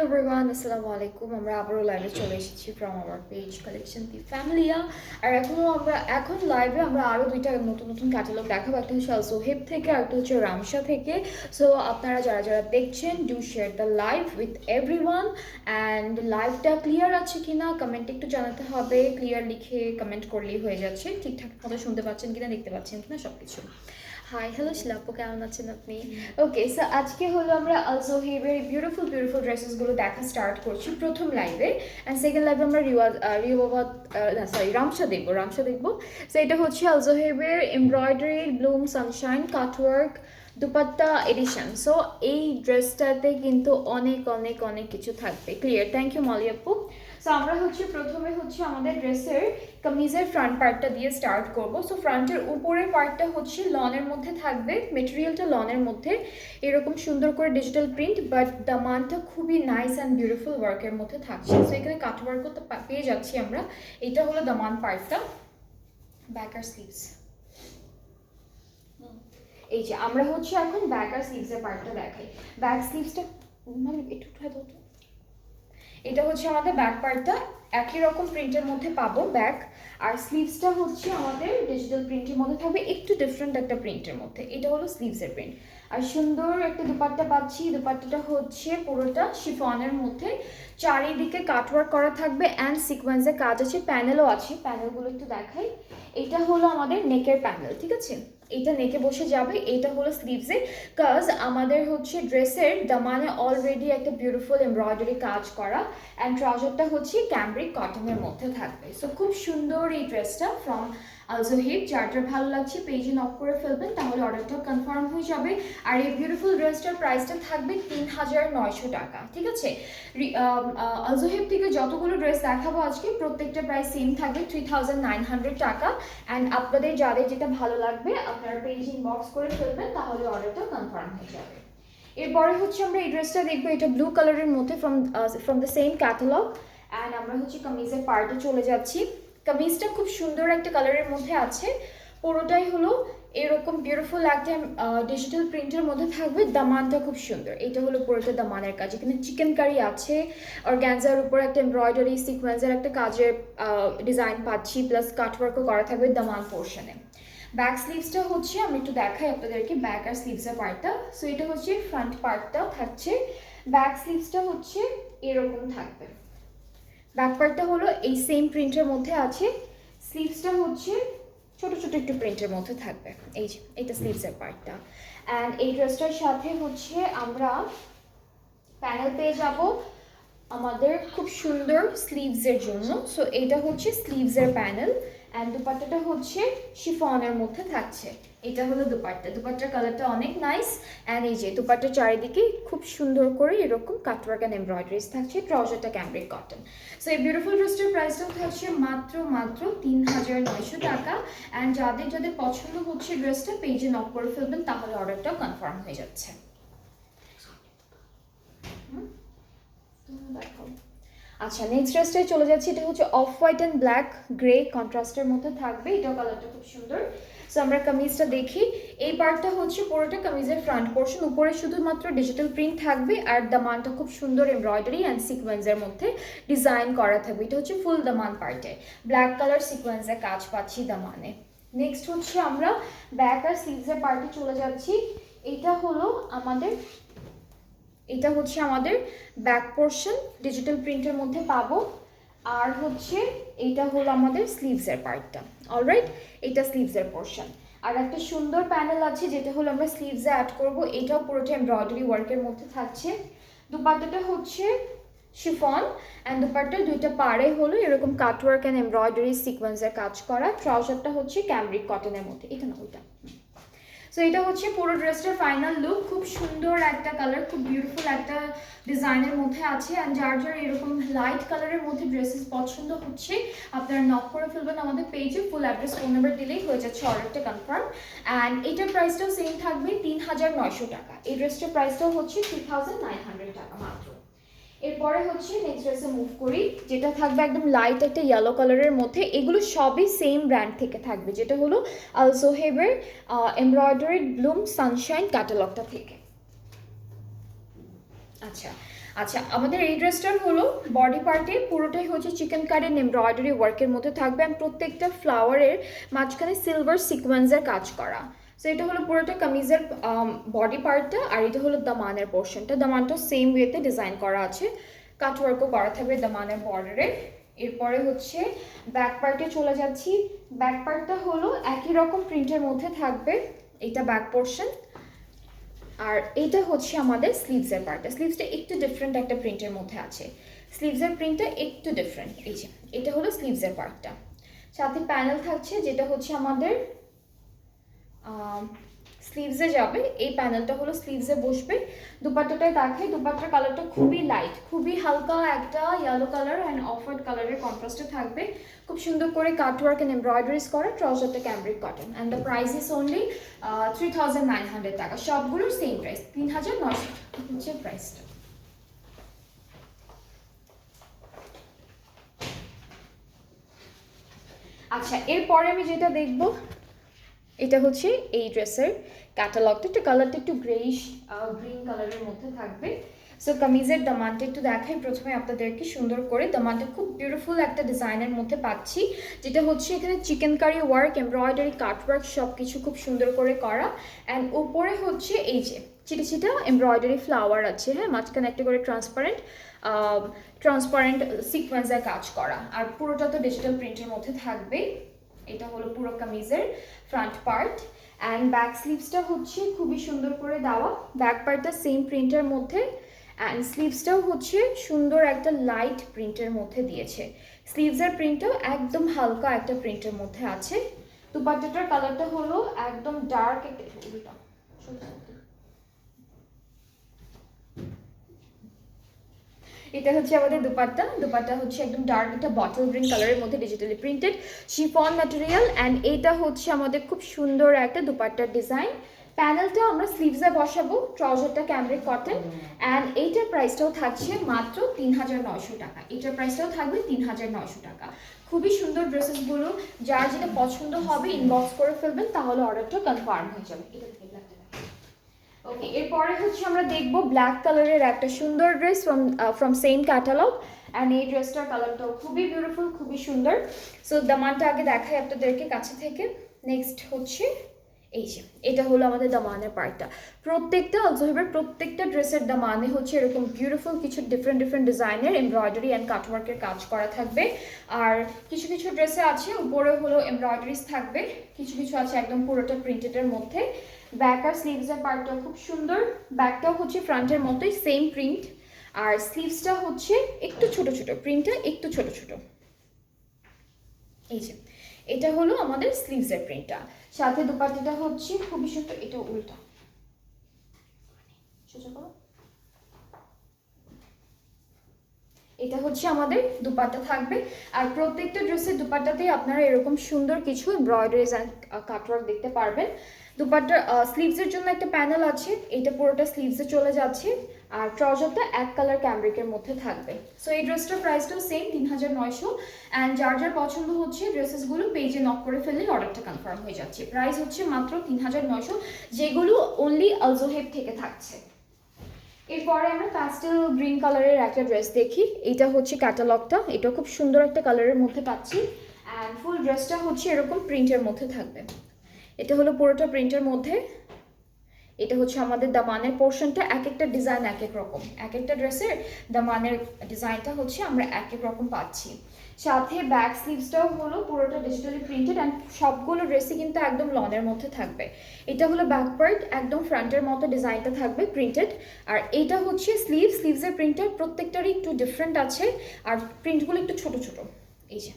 Everyone, আসসালামু আলাইকুম। আমরা আবারও লাইভে চলে এসেছি from our page collection the Familia. আর এখন লাইভে আমরা আরও দুইটা নতুন নতুন ক্যাটালগ দেখাবো। একটা হচ্ছে আল সোহেব থেকে আর একটা হচ্ছে রামসা থেকে। সো আপনারা যারা যারা দেখছেন, do share the live with everyone. And লাইভটা ক্লিয়ার আছে কিনা কমেন্টে একটু জানাতে হবে। ক্লিয়ার লিখে কমেন্ট করলেই হয়ে যাচ্ছে। ঠিকঠাক মতো শুনতে পাচ্ছেন কিনা, দেখতে পাচ্ছেন কিনা, সব কিছু। হাই, হ্যালো শিলাপু, কেমন আছেন আপনি? ওকে, সো আজকে হলো আমরা আল সোহেবের বিউটিফুল ড্রেসেসগুলো দেখা স্টার্ট করছি প্রথম লাইভে। অ্যান্ড সেকেন্ড লাইভে আমরা রামসা দেখবো। সো এটা হচ্ছে আল সোহেবের embroidery bloom sunshine cutwork dupatta edition. So এই ড্রেসটাতে কিন্তু অনেক অনেক অনেক কিছু থাকবে। ক্লিয়ার, থ্যাংক ইউ মলি আপু। সো আমরা প্রথমে আমাদের ড্রেসের কামিজের ফ্রন্ট পার্টটা দিয়ে স্টার্ট করব। সো ফ্রন্টের উপরের পার্টটা হচ্ছে লনের মধ্যে থাকবে, মেটেরিয়ালটা লনের মধ্যে, এরকম সুন্দর করে ডিজিটাল প্রিন্ট, বাট দামানটা খুবই নাইস অ্যান্ড বিউটিফুল ওয়ার্কের মধ্যে থাকছে। সো এখানে কাট ওয়ার্কও তো পেয়ে যাচ্ছি আমরা। এটা হলো দামান পার্টটা, ব্যাক আর স্লিভস। এই যে আমরা এখন ব্যাক আর স্লিভসের পার্টটা দেখাই। ব্যাক স্লিভসটা মানে একটু উঠায় দাও তো। এটা হচ্ছে আমাদের ব্যাক পার্টটা, একই রকম প্রিন্টের মধ্যে পাবো ব্যাক। আর স্লিভসটা হচ্ছে আমাদের ডিজিটাল প্রিন্টের মধ্যে থাকবে, একটু ডিফারেন্ট একটা প্রিন্টের মধ্যে। এটা হলো স্লিভসের প্রিন্ট। আর সুন্দর একটা দুপাট্টা পাচ্ছি। দুপাট্টাটা হচ্ছে পুরোটা শিফনের মধ্যে, চারিদিকে কাটওয়ার্ক করা থাকবে অ্যান্ড সিকোয়েন্সের কাজ আছে, প্যানেলও আছে। প্যানেলগুলো একটু দেখাই। এটা হলো আমাদের নেকের প্যানেল, ঠিক আছে? এটা নেকে বসে যাবে। এটা হলো স্লিভসে, কাজ আমাদের হচ্ছে ড্রেসের দামানে অলরেডি একটা বিউটিফুল এমব্রয়ডারি কাজ করা। অ্যান্ড ট্রাউজারটা হচ্ছে ক্যামব্রিক কটনের মধ্যে থাকবে। সো খুব সুন্দর এই ড্রেসটা ফ্রম আল সোহেব। যার ভালো লাগছে পেজে নক করে ফেলবেন, তাহলে অর্ডারটা কনফার্ম হয়ে যাবে। আর এই বিউটিফুল ড্রেসটার প্রাইসটা থাকবে 3900 টাকা, ঠিক আছে? আল সোহেব থেকে যতগুলো ড্রেস দেখাবো আজকে, প্রত্যেকটা প্রাইস সেম থাকবে 3900 টাকা। অ্যান্ড আপনাদের যাদের যেটা ভালো লাগবে আপনারা পেজ ইনবক্স করে ফেলবেন, তাহলে অর্ডারটা কনফার্ম হয়ে যাবে। এরপরে আমরা এই ড্রেসটা দেখবো। এটা ব্লু কালারের মধ্যে from the same catalogue. And আমরা কামিজের পার্টে চলে যাচ্ছি। কামিজটা খুব সুন্দর একটা কালারের মধ্যে আছে। পুরোটাই হলো এরকম বিউটিফুল একটা ডিজিটাল প্রিন্টের মধ্যে থাকবে। দামানটা খুব সুন্দর। এটা হলো পুরোটা দামানের কাজ। এখানে চিকেন কারি আছে, অর্গানজার উপর একটা এমব্রয়ডারি সিকোয়েন্সের একটা কাজের ডিজাইন পাচ্ছি, প্লাস কাটওয়ার্কও করা থাকবে দামান পোর্শনে। ব্যাক স্লিভসটা হচ্ছে আমি একটু দেখাই আপনাদেরকে, ব্যাক আর স্লিভসের পার্টটা। সো এটা হচ্ছে ফ্রন্ট পার্টটা থাকছে, ব্যাক স্লিভসটা হচ্ছে এরকম থাকবে। ব্যাক পার্টটা হলো এই সেম প্রিন্টের মধ্যে আছে, স্লিভসটা হচ্ছে ছোট ছোট একটু প্রিন্টের মধ্যে থাকবে। এই যে এটা স্লিভসের পার্টটা। অ্যান্ড এই ড্রেসটার সাথে আমরা প্যানেল পেয়ে যাব আমাদের খুব সুন্দর স্লিভসের জন্য। সো এটা হচ্ছে স্লিভসের প্যানেল। অ্যান্ড দুপাট্টাটা হচ্ছে শিফনের মধ্যে থাকছে। এটা হলো দুপাট্টার কালারটা অনেক নাইস। অ্যান্ড এই যে দুপাট্টার চারিদিকে খুব সুন্দর করে এরকম কাটওয়ার্ক অ্যান্ড এমব্রয়ডারিজ থাকছে, ট্রাউজারটা ক্যামব্রিক কটন। সো এই বিউটিফুল ড্রেসটার প্রাইসটাও থাকছে মাত্র 3900 টাকা। অ্যান্ড যাদের পছন্দ হচ্ছে ড্রেসটা, পেজে নক করে ফেলবেন, তাহলে অর্ডারটাও কনফার্ম হয়ে যাচ্ছে। আচ্ছা, নেক্সট ড্রেসটায় চলে যাচ্ছি। এটা হচ্ছে off white and black grey কন্ট্রাস্টের মধ্যে থাকবে। এটাও কালারটা খুব সুন্দর। সো আমরা কামিজটা দেখি। এই পার্টটা হচ্ছে পুরোটা কামিজের ফ্রন্ট পোর্শন, উপরে শুধুমাত্র ডিজিটাল প্রিন্ট থাকবে, আর দামানটা খুব সুন্দর এমব্রয়ডারি অ্যান্ড সিকোয়েন্সের মধ্যে ডিজাইন করা থাকবে। এটা হচ্ছে ফুল দামান পার্টে, ব্ল্যাক কালার সিকোয়েন্সের কাজ পাচ্ছি দামানে। নেক্সট হচ্ছে আমরা ব্যাক আর স্লিভসের পার্টে চলে যাচ্ছি। এটা হচ্ছে আমাদের ব্যাক পোর্শন, ডিজিটাল প্রিন্টের মধ্যে পাবো। আর এইটা হলো আমাদের স্লিভসের পার্টটা। অলরাইট, এটা স্লিভসের পোর্শন। আর একটা সুন্দর প্যানেল আছে, যেটা হলো আমরা স্লিভসে অ্যাড করব। এটাও পুরোটা এমব্রয়ডারি ওয়ার্কের মধ্যে থাকছে। দুপাট্টাটা হচ্ছে শিফন, অ্যান্ড দুপাট্টার দুইটা পাড়ে হলো এরকম কাটওয়ার্ক অ্যান্ড এমব্রয়ডারি সিকোয়েন্সের কাজ করা। ট্রাউজারটা হচ্ছে ক্যামব্রিক কটনের মধ্যে। এটা না, ওইটা। সো এটা হচ্ছে পুরো ড্রেসটার ফাইনাল লুক। খুব সুন্দর একটা কালার, খুব বিউটিফুল একটা ডিজাইনের মধ্যে আছে। অ্যান্ড যার এরকম লাইট কালারের মধ্যে ড্রেসেস পছন্দ হচ্ছে, আপনারা নক করে ফেলবেন আমাদের পেজে। ফুল অ্যাড্রেস, ফোন নাম্বার দিলেই হয়ে যাচ্ছে অর্ডারটা কনফার্ম। অ্যান্ড এটার প্রাইসটাও সেম থাকবে 3900 টাকা। এই ড্রেসটার প্রাইসটাও হচ্ছে 3900 টাকা মাত্র। এরপরে নেক্সট ড্রেসে মুভ করি, যেটা থাকবে একদম লাইট একটা ইয়েলো কালারের মধ্যে। এগুলো সবই সেম ব্র্যান্ড থেকে থাকবে, যেটা হলো আল সোহেবের এমব্রয়ডারি ব্লুম সানশাইন ক্যাটালগটা থেকে। আচ্ছা, আচ্ছা, আমাদের এই ড্রেসটার হলো বডি পার্টে পুরোটাই হচ্ছে চিকেন কারি এমব্রয়ডারি ওয়ার্কের মধ্যে থাকবে, আর প্রত্যেকটা ফ্লাওয়ারের মাঝখানে সিলভার সিকোয়েন্সের কাজ করা। সো এটা হলো পুরোটা কামিজের বডি পার্টটা, আর এটা হলো দামানের পোর্শনটা। দামানটা সেম ওয়েতে ডিজাইন করা আছে, কাটওয়ার্কও করা থাকবে দামানের বর্ডারে। এরপরে হচ্ছে ব্যাক পার্টে চলে যাচ্ছি। ব্যাক পার্টটা হলো একই রকম প্রিন্টের মধ্যে থাকবে, এটা ব্যাক পোর্শন। আর এটা হচ্ছে আমাদের স্লিভসের পার্টটা। স্লিভসটা একটু ডিফারেন্ট একটা প্রিন্টের মধ্যে আছে, স্লিভসের প্রিন্টটা একটু ডিফারেন্ট। এই যে এটা হলো স্লিভসের পার্টটা, সাথে প্যানেল থাকছে যেটা হচ্ছে আমাদের স্লিভসে যাবে। এই প্যানেলটা হলো স্লিভসে বসবে। দুপাট্টাটায় দেখাই, দুপাট্টার কালারটা খুবই লাইট, খুবই হালকা একটা yellow colour and off white কালারের কন্ট্রাস্টে থাকবে। খুব সুন্দর করে কাটওয়ার্ক অ্যান্ড এমব্রয়ডারিজ করা। ট্রাউজারটা cambric cotton and the price is only 3900 টাকা। সবগুলোর সেম প্রাইস, 3900 হচ্ছে প্রাইসটা। আচ্ছা, এরপরে আমি যেটা দেখব এটা হচ্ছে এই ড্রেসের ক্যাটালগটা। একটু কালারটা একটু গ্রেইশ গ্রিন কালারের মধ্যে থাকবে। সো কামিজের দামানটা একটু দেখাই প্রথমে আপনাদেরকে সুন্দর করে। দামানটা খুব বিউটিফুল একটা ডিজাইনের মধ্যে পাচ্ছি, যেটা হচ্ছে এখানে chicken curry work, embroidery, cutwork সব কিছু খুব সুন্দর করে করা। অ্যান্ড উপরে হচ্ছে এই যে চিটা চিটা এমব্রয়ডারি ফ্লাওয়ার আছে, হ্যাঁ, মাঝখানে একটা করে ট্রান্সপারেন্ট সিকোয়েন্সের কাজ করা। আর পুরোটা তো ডিজিটাল প্রিন্টের মধ্যে থাকবে। এটা হলো পুরো কামিজের ফ্রন্ট পার্ট। অ্যান্ড ব্যাক স্লিভসটা হচ্ছে খুবই সুন্দর করে দেওয়া, ব্যাক পার্টটা সেম প্রিন্টের মধ্যে, অ্যান্ড স্লিভসটাও হচ্ছে সুন্দর একটা লাইট প্রিন্টের মধ্যে দিয়েছে। স্লিভসের প্রিন্টটাও একদম হালকা একটা প্রিন্টের মধ্যে আছে। দুপাট্টাটার কালারটা হলো একদম ডার্ক একটা, এটা হচ্ছে আমাদের দুপাট্টা। দুপাট্টা হচ্ছে একদম ডার্ক একটা বটল গ্রিন কালারের মধ্যে digitally printed chiffon material. And এইটা হচ্ছে আমাদের খুব সুন্দর একটা দুপাট্টার ডিজাইন। প্যানেলটা আমরা স্লিভসে বসাবো, ট্রাউজারটা ক্যামব্রিক কটন। অ্যান্ড এইটার প্রাইসটাও থাকছে মাত্র 3900 টাকা। এটার প্রাইসটাও থাকবে 3900 টাকা। খুবই সুন্দর ড্রেসেসগুলো, যার যেটা পছন্দ হবে ইনবক্স করে ফেলবেন, তাহলে অর্ডারটা কনফার্ম হয়ে যাবে। এটা থেকে ওকে, এরপরে হচ্ছে আমরা দেখব ব্ল্যাক কালারের একটা সুন্দর dress from same catalogue. And এই ড্রেসটার কালারটাও খুবই বিউটিফুল, খুবই সুন্দর। সো দামানটা আগে দেখাই আপনাদেরকে কাছে থেকে। নেক্সট হচ্ছে এই যে এটা হলো আমাদের দামানের পার্টটা। প্রত্যেকটা আলজোহেবের প্রত্যেকটা ড্রেসের দামানে হচ্ছে এরকম বিউটিফুল কিছু ডিফারেন্ট ডিজাইনের এমব্রয়ডারি অ্যান্ড কাটওয়ার্কের কাজ করা থাকবে। আর কিছু কিছু ড্রেসে আছে উপরে হলো এমব্রয়ডারিজ থাকবে, কিছু কিছু আছে একদম পুরোটা প্রিন্টেডের মধ্যে। ব্যাক আর স্লিভসের পার্টটাও খুব সুন্দর। ব্যাকটাও হচ্ছে ফ্রন্টের মতোই সেম প্রিন্ট, আর স্লিভসটা হচ্ছে একটু ছোট ছোট, প্রিন্টটা একটু ছোট ছোট। এই যে এটা হলো আমাদের স্লিভসের প্রিন্টটা। সাথে দুপাট্টাটা হচ্ছে খুবই সুন্দর, এটা উল্টা সোজা করো। এটা হচ্ছে আমাদের দুপাট্টা থাকবে। আর প্রত্যেকটা ড্রেসের দুপাট্টাতেই আপনারা এরকম সুন্দর কিছু এমব্রয়ডারিজ অ্যান্ড কাটওয়ার্ক দেখতে পারবেন। দুপাট্টার স্লিভসের জন্য একটা প্যানেল আছে, এটা পুরোটা স্লিভসে চলে যাচ্ছে। আর ট্রাউজারটা এক কালার ক্যামব্রিকের মধ্যে থাকবে। সো এই ড্রেসটার প্রাইসটাও সেম 3900। অ্যান্ড যার যার পছন্দ হচ্ছে ড্রেসেসগুলো পেজে নক করে ফেললে অর্ডারটা কনফার্ম হয়ে যাচ্ছে। প্রাইস হচ্ছে মাত্র 3900, যেগুলো অনলি আলজোহেব থেকে থাকছে। এরপরে আমরা প্যাস্টেল গ্রিন কালারের একটা ড্রেস দেখি। এটা হচ্ছে ক্যাটালগটা, এটা খুব সুন্দর একটা কালারের মধ্যে পাচ্ছি। অ্যান্ড ফুল ড্রেসটা হচ্ছে এরকম প্রিন্টের মধ্যে থাকবে। এটা হলো পুরোটা প্রিন্টের মধ্যে। এটা হচ্ছে আমাদের দামানের পোর্শনটা, এক একটা ডিজাইন এক এক রকম, এক একটা ড্রেসের দামানের ডিজাইনটা হচ্ছে আমরা এক এক রকম পাচ্ছি। সাথে ব্যাক স্লিভসটাও হলো পুরোটা ডিজিটালি প্রিন্টেড। অ্যান্ড সবগুলো ড্রেসই কিন্তু একদম লনের মধ্যে থাকবে। এটা হলো ব্যাক পার্ট, একদম ফ্রন্টের মতো ডিজাইনটা থাকবে প্রিন্টেড। আর এটা হচ্ছে স্লিভসের প্রিন্টটা প্রত্যেকটারই একটু ডিফারেন্ট আছে, আর প্রিন্টগুলো একটু ছোট ছোট। এই যে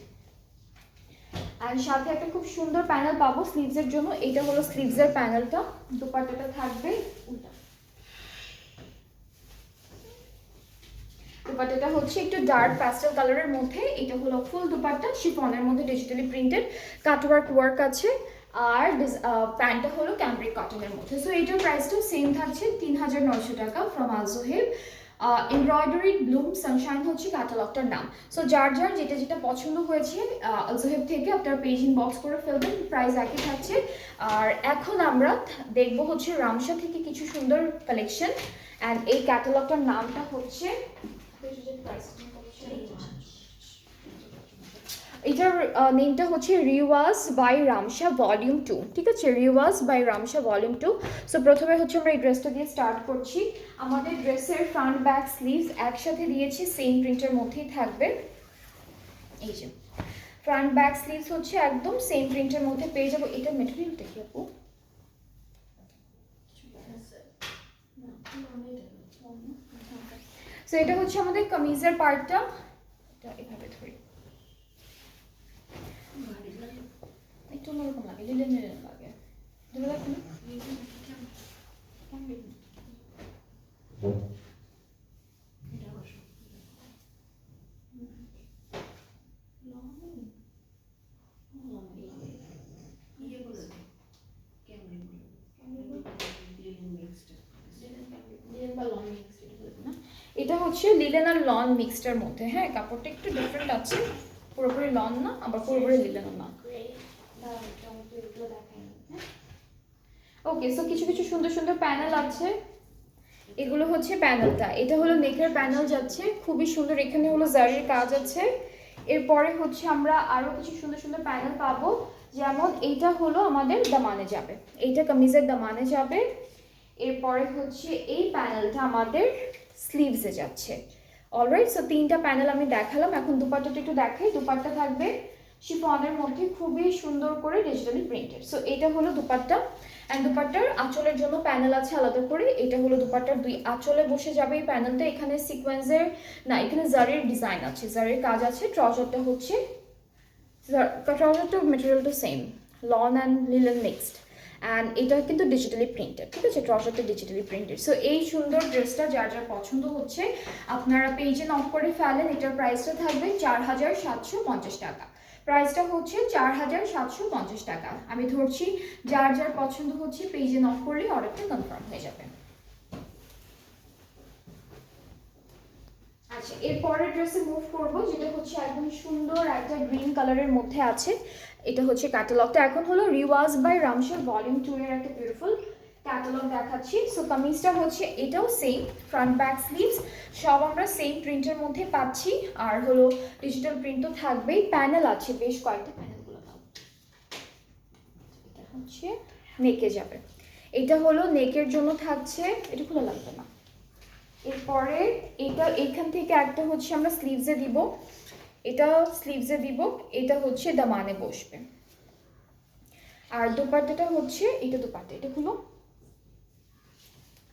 আর সাথে একটা খুব সুন্দর প্যানেল পাবো স্লিভসের জন্য। এটা হলো স্লিভসের প্যানেলটা। দুপাট্টাটা থাকবে উল্টা, দুপাট্টাটা হচ্ছে একটু ডার্ক প্যাস্টেল কালারের মধ্যে। এটা হলো ফুল দুপাট্টা, শিফনের মধ্যে ডিজিটালি প্রিন্টেড, ওয়ার্ক আছে। আর প্যান্টটা হলো ক্যামব্রিক কটনের মধ্যে। সো এইটার প্রাইসটাও সেম থাকছে 3900 টাকা ফ্রম আলজোহেব। এমব্রয়ডারি ব্লুম সানশাইন হচ্ছে ক্যাটালগটার নাম। সো যার যার যেটা যেটা পছন্দ হয়েছে আলজোহেব থেকে আপনারা পেজ ইনবক্স করে ফেলবেন, প্রাইস একই থাকছে। আর এখন আমরা দেখবো হচ্ছে রামসা থেকে কিছু সুন্দর কালেকশন। অ্যান্ড এই ক্যাটালগটার নামটা হচ্ছে, এটার নেমটা হচ্ছে রিওয়াজ বাই রামসা ভলিউম 2, ঠিক আছে, রিওয়াজ বাই রামসা ভলিউম 2। সো প্রথমে হচ্ছে আমরা এই ড্রেসটা দিয়ে স্টার্ট করছি। আমাদের ড্রেসের ফ্রন্ট ব্যাক স্লিভস একসাথে দিয়েছি, সেম প্রিন্টের মধ্যেই থাকবে। এই যে ফ্রন্ট ব্যাক স্লিভস হচ্ছে একদম সেম প্রিন্টের মধ্যে পেয়ে যাবো। এটা মেটেরিয়ালটা কি আপু? সো এটা হচ্ছে আমাদের কামিজের পার্টটা, এটা এভাবে ধরি, একটু অন্যরকম লাগে, লিলেন লিলেন লাগে, ধরে রাখুন। এটা হচ্ছে লিলেন আর লন মিক্সডের মধ্যে, হ্যাঁ কাপড়টা একটু ডিফারেন্ট আছে, পুরোপুরি লন না আবার পুরোপুরি লিলেনও না। ওকে, সো কিছু কিছু সুন্দর সুন্দর প্যানেল আছে, এগুলো হচ্ছে প্যানেলটা, এটা হলো নেকের প্যানেল যাচ্ছে, খুবই সুন্দর, এখানে হলো জারির কাজ আছে। এরপরে হচ্ছে আমরা আরো কিছু সুন্দর সুন্দর প্যানেল পাবো, যেমন এইটা হলো আমাদের দামানে যাবে, এইটা কামিজের দামানে যাবে। এরপরে হচ্ছে এই প্যানেলটা আমাদের স্লিভসে যাচ্ছে। অলরাইট, সো তিনটা প্যানেল আমি দেখালাম, এখন দুপাট্টাটা একটু দেখাই। দুপাট্টা থাকবে শিফনের মধ্যে খুবই সুন্দর করে ডিজিটালি প্রিন্টেড। সো এটা হলো দুপাট্টা, অ্যান্ড দুপাট্টার আঁচলের জন্য প্যানেল আছে আলাদা করে, এটা হলো দুপাট্টার দুই আঁচলে বসে যাবে এই প্যানেলটা। এখানে সিকোয়েন্সের না, এখানে জারির ডিজাইন আছে, জারির কাজ আছে। ট্রাউজারটা হচ্ছে, ট্রাউজারটা মেটেরিয়ালটা same, lawn and linen mixed, and এটা কিন্তু ডিজিটালি প্রিন্টেড, ঠিক আছে, ট্রাউজারটা ডিজিটালি প্রিন্টেড। সো এই সুন্দর ড্রেসটা যার যার পছন্দ হচ্ছে আপনারা পেজে নক করে ফেলেন। এটার প্রাইসটা থাকবে 4750 টাকা, প্রাইসটা হচ্ছে 4750 টাকা। আমি ধরছি যার যার পছন্দ হচ্ছে পেজে নক করলে অর্ডারটা কনফার্ম হয়ে যাবে। আচ্ছা, এরপরের ড্রেসে মুভ করব, যেটা হচ্ছে একদম সুন্দর একটা গ্রিন কালারের মধ্যে আছে। এটা হচ্ছে ক্যাটালগটা, এখন হলো রিওয়াজ বাই রামসা ভলিউম 2 এর একটা বিউটিফুল ক্যাটালগ দেখাচ্ছি। সো কামিজটা হচ্ছে এটাও সেম, ফ্রন্ট ব্যাক স্লিভস সব আমরা সেম প্রিন্টের মধ্যে পাচ্ছি, আর হলো ডিজিটাল প্রিন্ট তো থাকবেই। প্যানেল আছে বেশ কয়েকটা, প্যানেলগুলো দাও। এটা হচ্ছে নেকে যাবে, এটা হলো নেকের জন্য থাকছে, এটা খোলা লাগবে না। এরপরে এটা এইখান থেকে একটা হচ্ছে আমরা স্লিভসে দিব, এটা স্লিভসে দিব, এটা হচ্ছে দামানে বসবে। আর দুপাট্টাটা হচ্ছে এটা দুপাট্টা, এটা হলো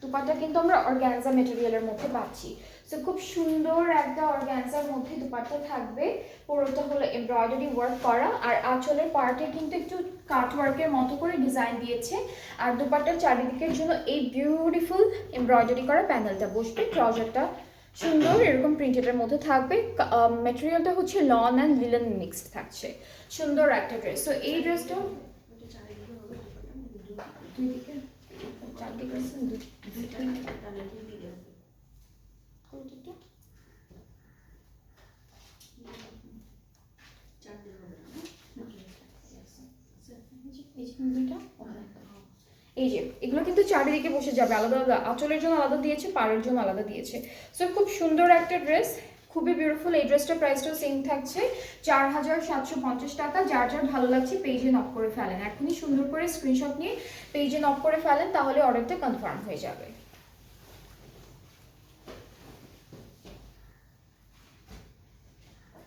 দুপাট্টা কিন্তু আমরা অর্গানজা মেটেরিয়ালের মধ্যে পাচ্ছি। সো খুব সুন্দর একটা অর্গানজার মধ্যে দুপাট্টা থাকবে, পুরোটা হলো এমব্রয়ডারি ওয়ার্ক করা, আর আঁচলের পার্টে কিন্তু একটু কাট ওয়ার্কের মতো করে ডিজাইন দিয়েছে। আর দুপাট্টার চারিদিকের জন্য এই বিউটিফুল এমব্রয়ডারি করা প্যানেলটা বসবে। ট্রাউজারটা সুন্দর এরকম প্রিন্টেডের মধ্যে থাকবে, ম্যাটেরিয়ালটা হচ্ছে লন অ্যান্ড লিলেন মিক্সড থাকছে, সুন্দর একটা ড্রেস। সো এই ড্রেসটা এই যে এগুলো কিন্তু চারিদিকে বসে যাবে, আলাদা আলাদা, আঁচলের জন্য আলাদা দিয়েছে, পাড়ের জন্য আলাদা দিয়েছে। সো খুব সুন্দর একটা ড্রেস, খুবই বিউটিফুল। এই ড্রেসটার প্রাইসটাও সেম থাকছে 4750 টাকা। যার যার ভালো লাগছে পেজে নক করে ফেলেন, এখনই সুন্দর করে স্ক্রিনশট নিয়ে পেজে নক করে ফেলেন, তাহলে অর্ডারটা কনফার্ম হয়ে যাবে।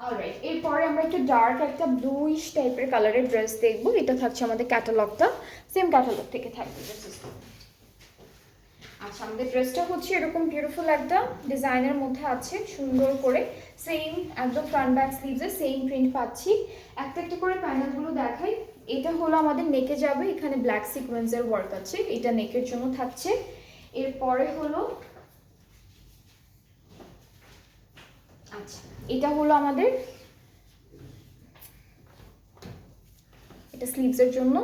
অলরাইট, এরপরে আমরা একটু ডার্ক একটা ব্লুইশ টাইপের কালারের ড্রেস দেখবো। এটা থাকছে আমাদের ক্যাটালগটা, সেম ক্যাটালগ থেকে থাকবে ড্রেসেস। আচ্ছা, আমাদের ড্রেসটা হচ্ছে এরকম বিউটিফুল একটা ডিজাইনের মধ্যে আছে, সুন্দর করে সেম একদম ফ্রন্ট ব্যাক স্লিভসে সেম প্রিন্ট পাচ্ছি। একটা একটা করে প্যানেলগুলো দেখাই। এটা হলো আমাদের নেকে যাবে, এখানে ব্ল্যাক সিকোয়েন্সের ওয়ার্ক আছে, এটা নেকের জন্য থাকছে। এরপরে হলো, আচ্ছা এটা হলো আমাদের, এটা স্লিভসের জন্য,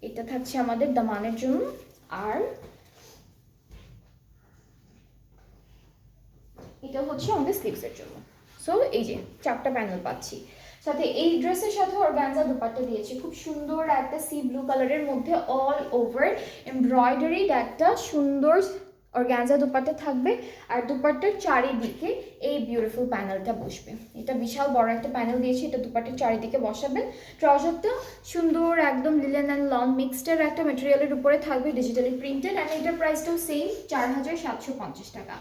এটা থাকছে আমাদের দামানের জন্য, আর এটা হচ্ছে আমাদের স্লিভসের জন্য। সো এই যে চারটা প্যানেল পাচ্ছি। সাথে এই ড্রেসের সাথে অর্গানজা দুপাট্টা দিয়েছি, খুব সুন্দর একটা সি ব্লু কালারের মধ্যে অল ওভার এমব্রয়ডারিড একটা সুন্দর অর্গানজা দুপাট্টা থাকবে, আর দুপাট্টার চারিদিকে এই বিউটিফুল প্যানেলটা বসবে। এটা বিশাল বড় একটা প্যানেল দিয়েছি, এটা দুপাট্টার চারিদিকে বসাবেন। ট্রাউজারটা সুন্দর একদম লিলেন অ্যান্ড লন মিক্সডের একটা ম্যাটেরিয়ালের উপরে থাকবে, ডিজিটালি প্রিন্টেড, অ্যান্ড এটার প্রাইসটাও সেম 4750 টাকা,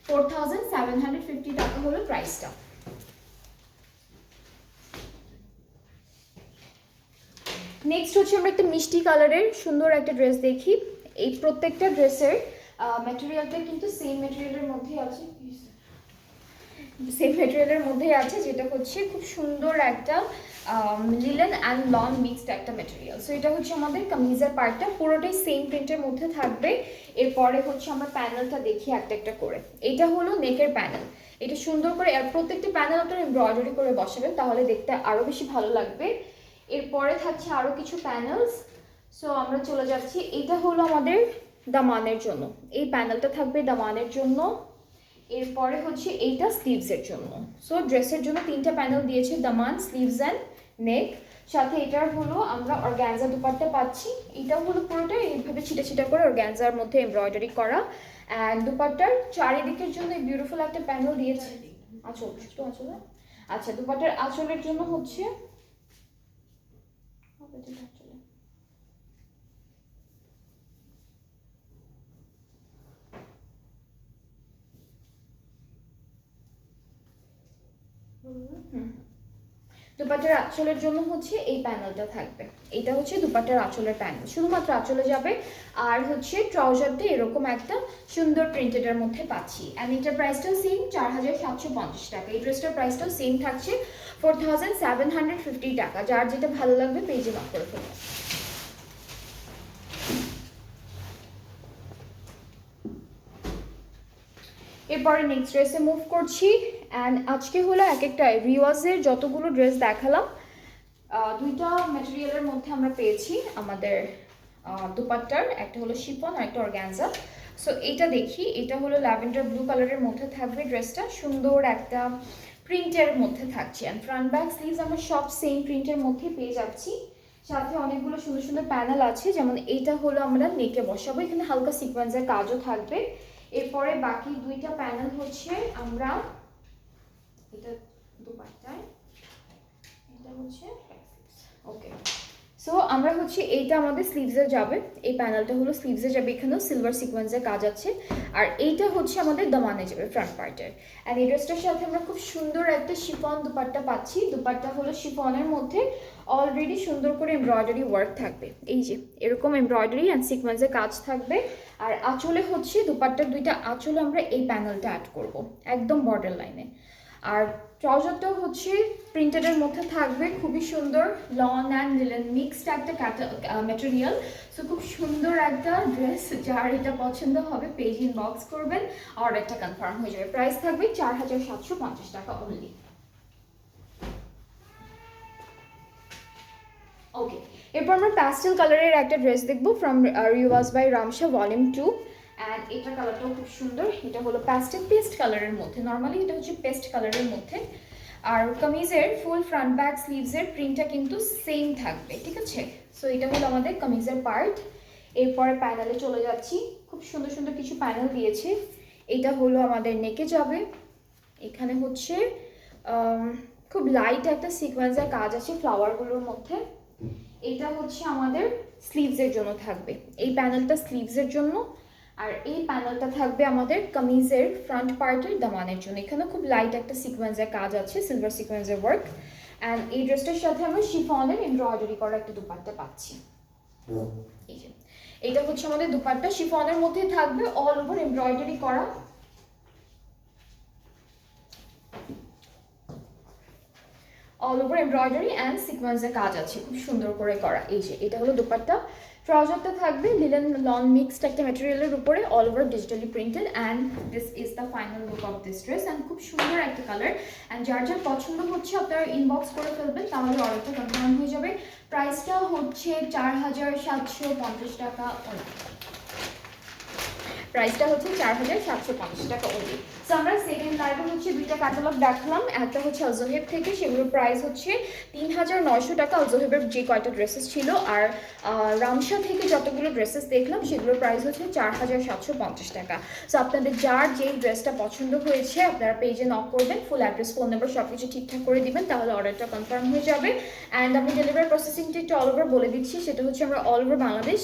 4750 টাকা হলো প্রাইসটা। নেক্সট হচ্ছে আমরা একটা মিষ্টি কালারের সুন্দর একটা ড্রেস দেখি। এই প্রত্যেকটা ড্রেসের ম্যাটেরিয়ালটা কিন্তু সেম ম্যাটেরিয়ালের মধ্যেই আছে, যেটা হচ্ছে খুব সুন্দর একটা লিলেন অ্যান্ড লন মিক্সড একটা ম্যাটেরিয়াল। সো এটা হচ্ছে আমাদের কামিজের পার্টটা, পুরোটাই সেম প্রিন্টের মধ্যে থাকবে। এরপরে হচ্ছে আমরা প্যানেলটা দেখি একটা একটা করে। এটা হলো নেকের প্যানেল, এটা সুন্দর করে, আর প্রত্যেকটা প্যানেল আপনারা এমব্রয়ডারি করে বসাবেন, তাহলে দেখতে আরও বেশি ভালো লাগবে। এরপরে থাকছে আরও কিছু প্যানেলস। সো আমরা চলে যাচ্ছি, এটা হলো আমাদের দামানের জন্য, এই প্যানেলটা থাকবে দামানের জন্য। এরপরে হচ্ছে এইটা স্লিভসের জন্য। সো ড্রেসের জন্য 3টা প্যানেল দিয়েছে, দামান, স্লিভস অ্যান্ড নেক। সাথে এটার হলো আমরা অর্গানজা দুপাট্টা পাচ্ছি, এটাও হলো পুরোটা এইভাবে ছিটা ছিটা করে অর্গানজার মধ্যে এমব্রয়ডারি করা। অ্যান্ড দুপাট্টার চারিদিকের জন্য বিউটিফুল একটা প্যানেল দিয়েছে। আঁচল, একটু আঁচল, আচ্ছা দুপাট্টার আঁচলের জন্য হচ্ছে দুপাট্টার আঁচলের জন্য হচ্ছে এই প্যানেলটা থাকবে। এটা হচ্ছে দুপাট্টার আঁচলের প্যানেল, শুধুমাত্র আঁচলে যাবে। আর হচ্ছে ট্রাউজারটা এরকম একটা সুন্দর প্রিন্টেডের মধ্যে পাচ্ছি, অ্যান্ড এটার প্রাইসটাও সেম 4750 টাকা। এই ড্রেসটার প্রাইসটাও সেম থাকছে 4750 টাকা। যার যেটা ভালো লাগবে পেজে নক করে ফেলবেন। এরপরে নেক্সট ড্রেসে মুভ করছি। অ্যান্ড আজকে হলো এক একটা রিওয়াজের যতগুলো ড্রেস দেখালাম, 2টা ম্যাটেরিয়ালের মধ্যে আমরা পেয়েছি আমাদের দুপাট্টার, একটা হলো শিফন আর একটা অর্গানজা। সো এইটা দেখি, এটা হলো ল্যাভেন্ডার ব্লু কালারের মধ্যে থাকবে ড্রেসটা, সুন্দর একটা প্রিন্টের মধ্যে থাকছে। অ্যান্ড ফ্রন্ট ব্যাক স্লিভস আমরা সব সেম প্রিন্টের মধ্যে পেয়ে যাচ্ছি। সাথে অনেকগুলো সুন্দর সুন্দর প্যানেল আছে, যেমন এইটা হলো আমরা নেকে বসাবো, এখানে হালকা সিকোয়েন্সের কাজও থাকবে। এরপরে বাকি 2টা প্যানেল হচ্ছে আমরা, এটা দুপাট্টায়, এটা হচ্ছে ওকে। সো আমরা হচ্ছে এইটা আমাদের স্লিভসে যাবে, এই প্যানেলটা হলো স্লিভসে যাবে, এখানেও সিলভার সিকোয়েন্সের কাজ আছে। আর এইটা হচ্ছে আমাদের দামানে যাবে ফ্রন্ট পার্টের। অ্যান্ড এই ড্রেসটার সাথে আমরা খুব সুন্দর একটা শিফন দুপাট্টা পাচ্ছি। দুপাট্টা হলো শিফনের মধ্যে অলরেডি সুন্দর করে এমব্রয়ডারি ওয়ার্ক থাকবে, এই যে এরকম এমব্রয়ডারি অ্যান্ড সিকোয়েন্সের কাজ থাকবে। আর আঁচলে হচ্ছে দুপাট্টার 2টা আঁচলে আমরা এই প্যানেলটা অ্যাড করব একদম বর্ডার লাইনে। আর ট্রাউজারটাও হচ্ছে প্রিন্টেডের মধ্যে থাকবে, খুবই সুন্দর লন অ্যান্ড লিলেন মিক্সড একটা ম্যাটেরিয়াল। সো খুব সুন্দর একটা ড্রেস, যার এটা পছন্দ হবে পেজ ইনবক্স করবেন, অর্ডারটা কনফার্ম হয়ে যাবে। প্রাইস থাকবে 4750 টাকা অনলি। ওকে, এরপর আমরা প্যাস্টেল কালারের একটা ড্রেস দেখবো ফ্রম রিওয়াজ বাই রামশা ভলিউম 2। অ্যান্ড এটার কালারটাও খুব সুন্দর, এটা হলো প্যাস্টেল পেস্ট কালারের মধ্যে, নর্মালি এটা হচ্ছে পেস্ট কালারের মধ্যে। আর কামিজের ফুল ফ্রন্ট ব্যাক স্লিভসের প্রিন্টটা কিন্তু সেম থাকবে, ঠিক আছে। সো এটা হলো আমাদের কামিজের পার্ট। এরপরে প্যানেলে চলে যাচ্ছি, খুব সুন্দর সুন্দর কিছু প্যানেল দিয়েছে। এটা হলো আমাদের নেকে যাবে, এখানে হচ্ছে খুব লাইট একটা সিকোয়েন্সের কাজ আছে ফ্লাওয়ারগুলোর মধ্যে। এটা হচ্ছে আমাদের স্লিভসের জন্য থাকবে, এই প্যানেলটা স্লিভসের জন্য। আর এই প্যানেলটা থাকবে আমাদের কামিজের ফ্রন্ট পার্টের দামানের জন্য, এখানে খুব লাইট একটা সিকোয়েন্সের কাজ আছে, সিলভার সিকোয়েন্সের ওয়ার্ক। অ্যান্ড এই ড্রেসটার সাথে আমরা শিফনের এমব্রয়ডারি করা একটা দুপাট্টা পাচ্ছি, এই যে এইটা হচ্ছে আমাদের দুপাট্টা, শিফনের মধ্যে থাকবে অল ওভার এমব্রয়ডারি করা। অল ওভার এমব্রয়ডারি অ্যান্ড সিকোয়েন্সের কাজ আছে, খুব সুন্দর করে করা। এই যে এটা হলো দুপাট্টা। ট্রাউজারটা থাকবে লিলেন লন মিক্সড একটা ম্যাটেরিয়ালের উপরে, all over digitally printed. And this is the final look of this dress. And খুব সুন্দর একটা কালার। অ্যান্ড যার যার পছন্দ হচ্ছে আপনারা ইনবক্স করে ফেলবেন, তাহলে অর্ডারটা কনফার্ম হয়ে যাবে। প্রাইসটা হচ্ছে 4750 টাকা। প্রাইসটা হচ্ছে 4750 টাকা অনলি। সো আমরা সেকেন্ড লাইভে হচ্ছে দুইটা ক্যাটালগ দেখালাম, একটা হচ্ছে আলজোহেব থেকে, সেগুলোর প্রাইস হচ্ছে 3900 টাকা আলজোহেবের যে কয়টা ড্রেসেস ছিল, আর রামসা থেকে যতগুলো ড্রেসেস দেখলাম সেগুলোর প্রাইস হচ্ছে 4750 টাকা। সো আপনাদের যার যেই ড্রেসটা পছন্দ হয়েছে আপনারা পেজে নক করবেন, ফুল অ্যাড্রেস ফোন নাম্বার সব কিছু ঠিকঠাক করে দিবেন, তাহলে অর্ডারটা কনফার্ম হয়ে যাবে। অ্যান্ড আমি ডেলিভারি প্রসেসিংটা একটু অল ওভার বলে দিচ্ছি, সেটা হচ্ছে আমরা অল ওভার বাংলাদেশ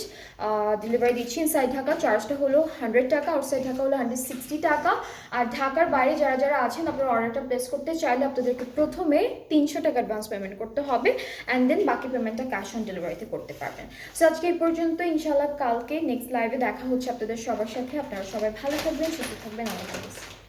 ডেলিভারি দিচ্ছি। ইনসাইড ঢাকা চার্জটা হলো 100 টাকা, আউটসাইড ঢাকা হলো 160 টাকা। আর ঢাকার বাইরে যারা যারা আছেন আপনারা অর্ডারটা প্লেস করতে চাইলে আপনাদেরকে প্রথমে 300 টাকা অ্যাডভান্স পেমেন্ট করতে হবে, অ্যান্ড দেন বাকি পেমেন্টটা ক্যাশ অন ডেলিভারিতে করতে পারবেন। সো আজকে এই পর্যন্ত, ইনশাআল্লাহ কালকে নেক্সট লাইভে দেখা হচ্ছে আপনাদের সবার সাথে। আপনারা সবাই ভালো থাকবেন, সুস্থ থাকবেন, আল্লাহ হাফেজ।